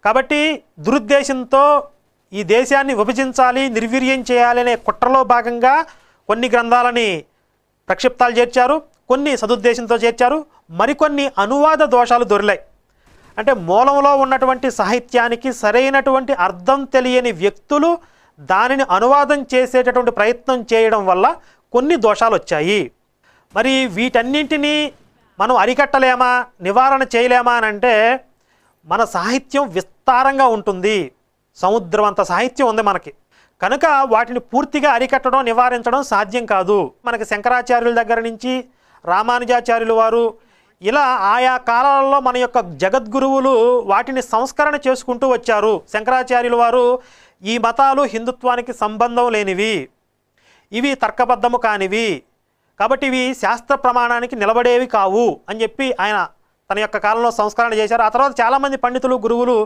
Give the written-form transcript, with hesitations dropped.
కాబట్టి దురుద్దేశంతో ఈ దేశాన్ని విభజించాలి, నిర్వీర్యం చేయాలి అనే కుట్రలో భాగంగా కొన్ని గ్రంథాలని ప్రక్షిప్తాలు చేర్చారు, కొన్ని సదుద్దేశంతో చేర్చారు, మరికొన్ని అనువాద దోషాలు దొరిలాయి. అంటే మూలంలో ఉన్నటువంటి సాహిత్యానికి సరైనటువంటి అర్థం తెలియని వ్యక్తులు దానిని అనువాదం చేసేటటువంటి ప్రయత్నం చేయడం వల్ల కొన్ని దోషాలు వచ్చాయి. మరి వీటన్నింటినీ మనం అరికట్టలేమా, నివారణ చేయలేమా అని అంటే మన సాహిత్యం విస్తారంగా ఉంటుంది, సముద్రం అంత సాహిత్యం ఉంది మనకి. కనుక వాటిని పూర్తిగా అరికట్టడం, నివారించడం సాధ్యం కాదు. మనకి శంకరాచార్యుల దగ్గర నుంచి రామానుజాచార్యుల వారు ఇలా ఆయా కాలాలలో మన యొక్క జగద్గురువులు వాటిని సంస్కరణ చేసుకుంటూ వచ్చారు. శంకరాచార్యుల వారు ఈ మతాలు హిందుత్వానికి సంబంధం లేనివి, ఇవి తర్కబద్ధము కానివి, కాబట్టి ఇవి శాస్త్ర ప్రమాణానికి నిలబడేవి కావు అని చెప్పి ఆయన తన యొక్క కాలంలో సంస్కరణ చేశారు. ఆ తర్వాత చాలామంది పండితులు, గురువులు